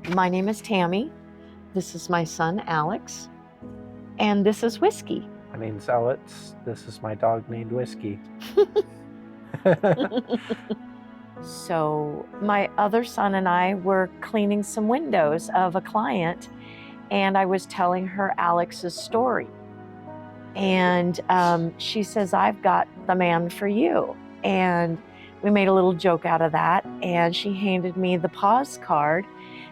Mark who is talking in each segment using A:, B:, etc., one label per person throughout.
A: My name is Tammy. This is my son, Alex. And this is Whiskey.
B: My name's Alex. This is my dog named Whiskey.
A: So my other son and I were cleaning some windows of a client, and I was telling her Alex's story. And she says, I've got the man for you. And we made a little joke out of that. And she handed me the P.A.W.S.S card.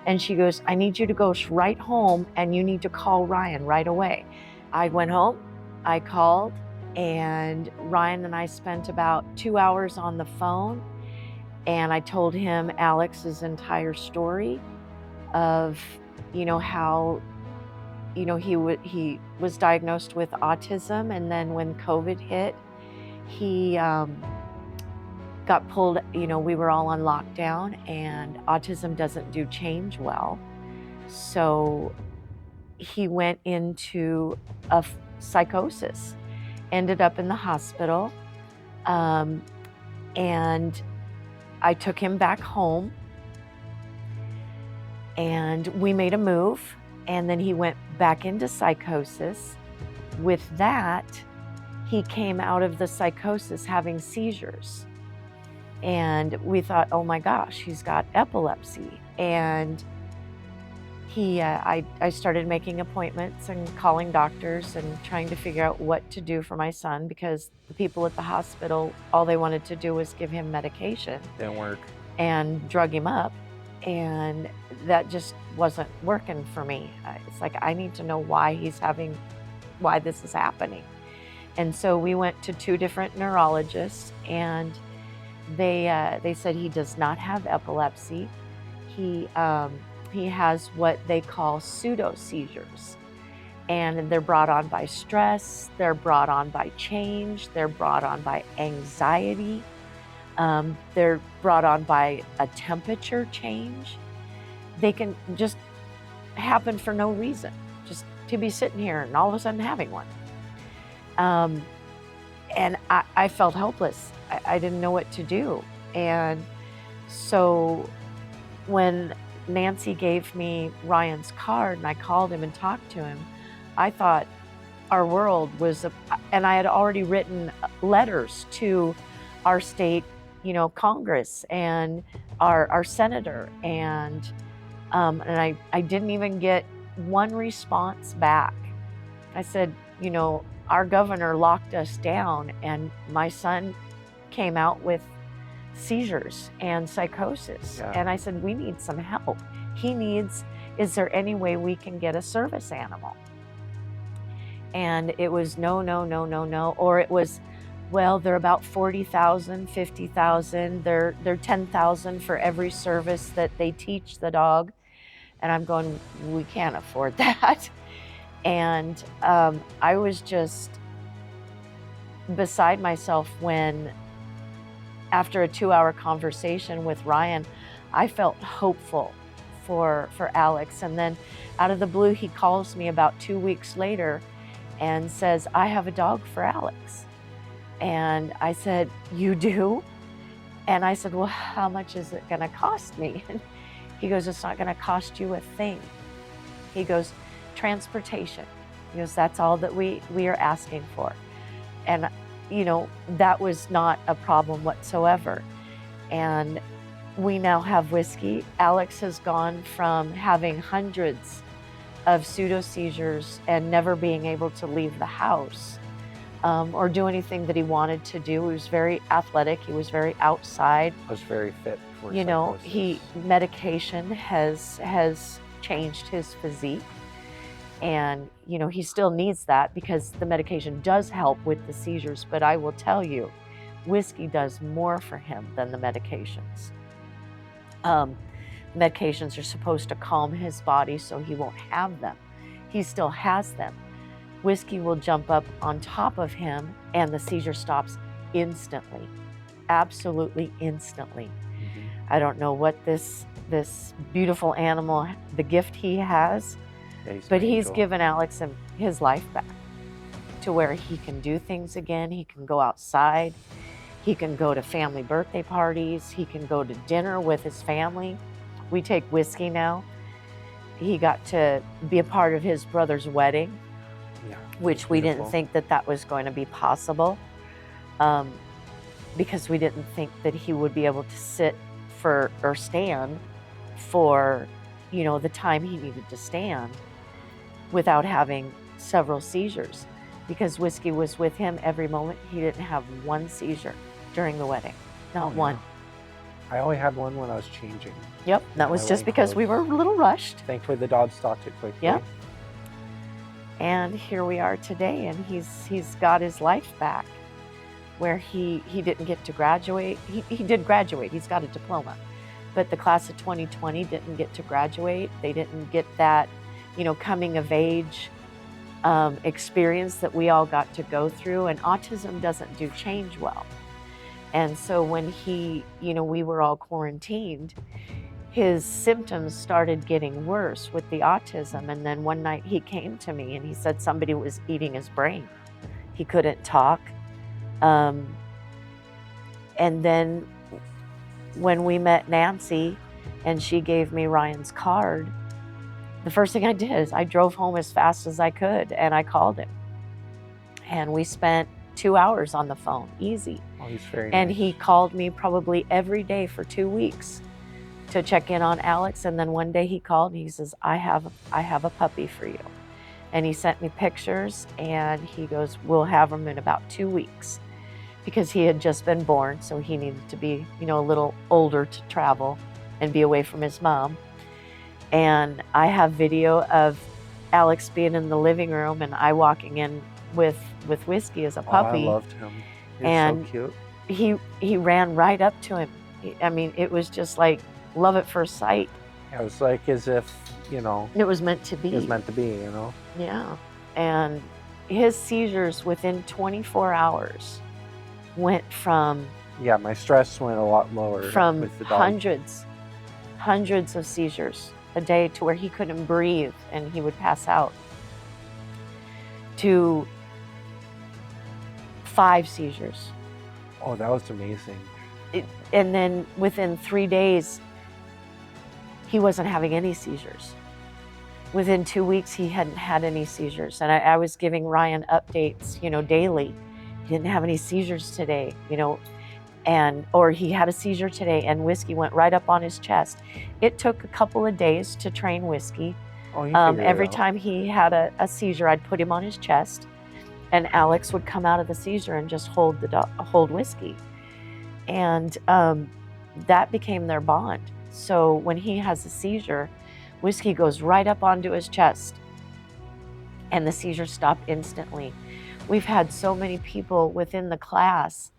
A: And she goes, I need you to go right home and you need to call Ryan right away. I went home, I called, and Ryan and I spent about 2 hours on the phone. And I told him Alex's entire story of, how, he was diagnosed with autism. And then when COVID hit, he got pulled, we were all on lockdown, and autism doesn't do change well. So he went into a psychosis, ended up in the hospital. And I took him back home, and we made a move, and then he went back into psychosis. With that, he came out of the psychosis having seizures. And we thought, oh my gosh, he's got epilepsy. And I started making appointments and calling doctors and trying to figure out what to do for my son, because the people at the hospital, all they wanted to do was give him medication.
B: Didn't work.
A: And drug him up. And that just wasn't working for me. It's like, I need to know why this is happening. And so we went to 2 different neurologists, and they said he does not have epilepsy. He has what they call pseudo seizures, and they're brought on by stress, they're brought on by change, they're brought on by anxiety, they're brought on by a temperature change. They can just happen for no reason, just to be sitting here and all of a sudden having one. And I felt helpless. I didn't know what to do. And so when Nancy gave me Ryan's card and I called him and talked to him, I thought our world was, and I had already written letters to our state, Congress and our senator. And I didn't even get one response back. I said, our governor locked us down, and my son came out with seizures and psychosis.
B: Yeah.
A: And I said, we need some help. Is there any way we can get a service animal? And it was no. Or it was, well, they're about 40,000, 50,000. They're 10,000 for every service that they teach the dog. And I'm going, we can't afford that. And I was just beside myself when, after a 2-hour conversation with Ryan, I felt hopeful for Alex. And then out of the blue, he calls me about 2 weeks later and says, I have a dog for Alex. And I said, you do? And I said, well, how much is it gonna cost me? And he goes, it's not gonna cost you a thing. He goes, transportation. He goes, that's all that we are asking for. And that was not a problem whatsoever. And we now have Whiskey. Alex has gone from having hundreds of pseudo seizures and never being able to leave the house or do anything that he wanted to do. He was very athletic. He was very outside.
B: Was very fit for psychosis.
A: Medication has changed his physique. And, he still needs that because the medication does help with the seizures. But I will tell you, Whiskey does more for him than the medications. Medications are supposed to calm his body so he won't have them. He still has them. Whiskey will jump up on top of him and the seizure stops instantly, absolutely instantly.
B: Mm-hmm.
A: I don't know what this beautiful animal, the gift he has,
B: Yeah,
A: but he's given Alex his life back. to where he can do things again. He can go outside. He can go to family birthday parties. He can go to dinner with his family. We take Whiskey now. He got to be a part of his brother's wedding, which we didn't think that that was going to be possible, because we didn't think that he would be able to sit for or stand for, you know, the time he needed to stand without having several seizures, because Whiskey was with him every moment. He didn't have one seizure during the wedding, not one.
B: I only had one when I was changing.
A: Yep, that was just because we were a little rushed.
B: Thankfully, the dog stopped it quickly.
A: Yep. And here we are today, and he's got his life back, where he didn't get to graduate. He did graduate. He's got a diploma, but the class of 2020 didn't get to graduate. They didn't get that, you know, coming of age experience that we all got to go through. And autism doesn't do change well. And so when he, you know, we were all quarantined, his symptoms started getting worse with the autism. And then one night he came to me and he said somebody was eating his brain. He couldn't talk. And then when we met Nancy and she gave me Ryan's card, the first thing I did is I drove home as fast as I could and I called him. And we spent 2 hours on the phone, easy.
B: Oh, he's very
A: and
B: nice.
A: He called me probably every day for 2 weeks to check in on Alex. And then one day he called and he says, I have a puppy for you. And he sent me pictures and he goes, we'll have him in about 2 weeks, because he had just been born. So he needed to be, you know, a little older to travel and be away from his mom. And I have video of Alex being in the living room and I walking in with Whiskey as a puppy.
B: Oh, I loved him. He was
A: and
B: so cute.
A: He ran right up to him. I mean, it was just like love at first sight.
B: Yeah, it was like as if, you know,
A: it was meant to be.
B: It was meant to be, you know.
A: Yeah. And his seizures within 24 hours went from
B: my stress went a lot lower
A: from
B: with the dog.
A: hundreds of seizures a day to where he couldn't breathe and he would pass out, to 5 seizures.
B: Oh, that was amazing.
A: And then within 3 days, he wasn't having any seizures. Within 2 weeks, he hadn't had any seizures. And I was giving Ryan updates, you know, daily. He didn't have any seizures today, you know, or he had a seizure today and Whiskey went right up on his chest. It took a couple of days to train Whiskey.
B: Oh,
A: every time he had a seizure, I'd put him on his chest and Alex would come out of the seizure and just hold Whiskey. And that became their bond. So when he has a seizure, Whiskey goes right up onto his chest and the seizures stop instantly. We've had so many people within the class,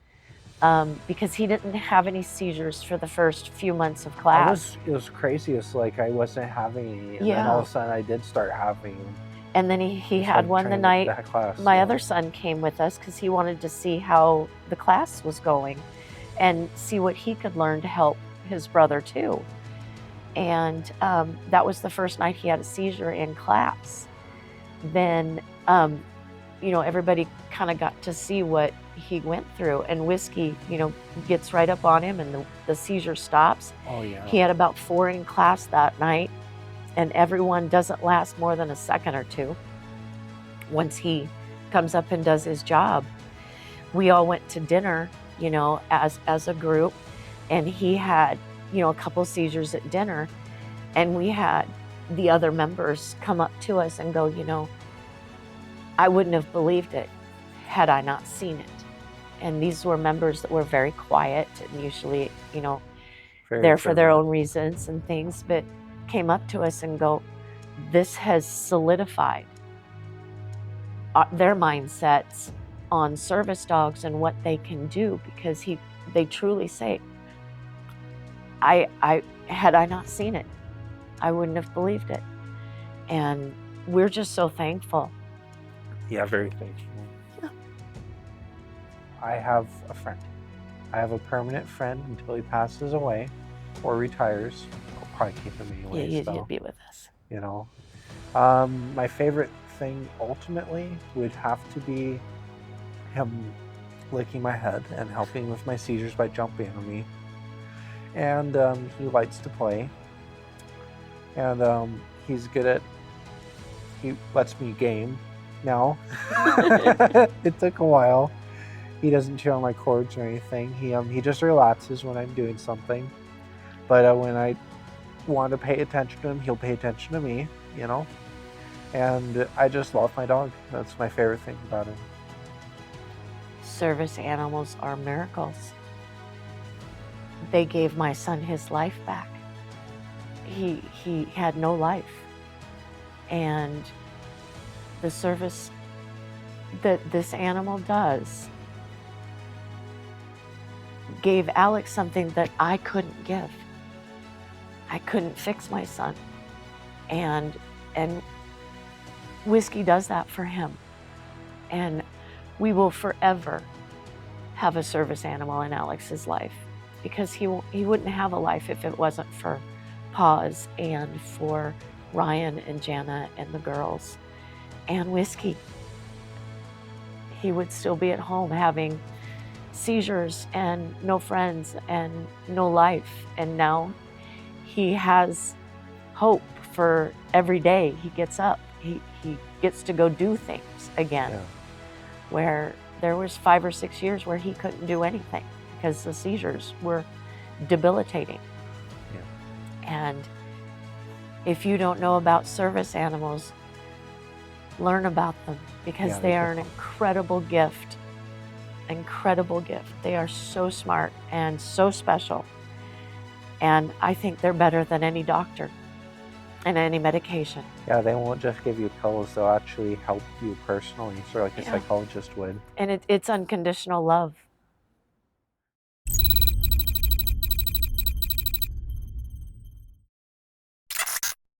A: because he didn't have any seizures for the first few months of class.
B: It was crazy. It's like I wasn't having any, and then all of a sudden I did start having.
A: And then he had one the night my other son came with us because he wanted to see how the class was going and see what he could learn to help his brother too. And that was the first night he had a seizure in class. Then, you know, everybody kind of got to see what he went through, and Whiskey, you know, gets right up on him and the seizure stops.
B: Oh yeah.
A: He had about 4 in class that night, and everyone doesn't last more than a second or two. Once he comes up and does his job, we all went to dinner, you know, as a group, and he had, you know, a couple seizures at dinner, and we had the other members come up to us and go, you know, I wouldn't have believed it had I not seen it. And these were members that were very quiet and usually, you know, there for their own reasons and things, but came up to us and go, this has solidified their mindsets on service dogs and what they can do, because they truly say, had I not seen it, I wouldn't have believed it. And we're just so thankful.
B: Yeah, very thankful.
A: Yeah.
B: I have a friend. I have a permanent friend until he passes away or retires. I'll probably keep him anyway.
A: Yeah, you'd be with us.
B: You know, my favorite thing ultimately would have to be him licking my head and helping with my seizures by jumping on me. And he likes to play. And he's good at, he lets me game now. It took a while. He doesn't chew on my cords or anything. He just relaxes when I'm doing something. But when I want to pay attention to him, he'll pay attention to me, you know? And I just love my dog. That's my favorite thing about him.
A: Service animals are miracles. They gave my son his life back. He had no life. And the service that this animal does gave Alex something that I couldn't give. I couldn't fix my son. And Whiskey does that for him. And we will forever have a service animal in Alex's life, because he wouldn't have a life if it wasn't for P.A.W.S.S and for Ryan and Jana and the girls and Whiskey. He would still be at home having seizures and no friends and no life. And now he has hope for every day he gets up. He gets to go do things again.
B: Yeah.
A: Where there was 5 or 6 years where he couldn't do anything because the seizures were debilitating.
B: Yeah.
A: And if you don't know about service animals, learn about them, because they are an incredible gift. Incredible gift. They are so smart and so special. And I think they're better than any doctor and any medication.
B: Yeah, they won't just give you pills, they'll actually help you personally, sort of like a psychologist would.
A: And it's unconditional love.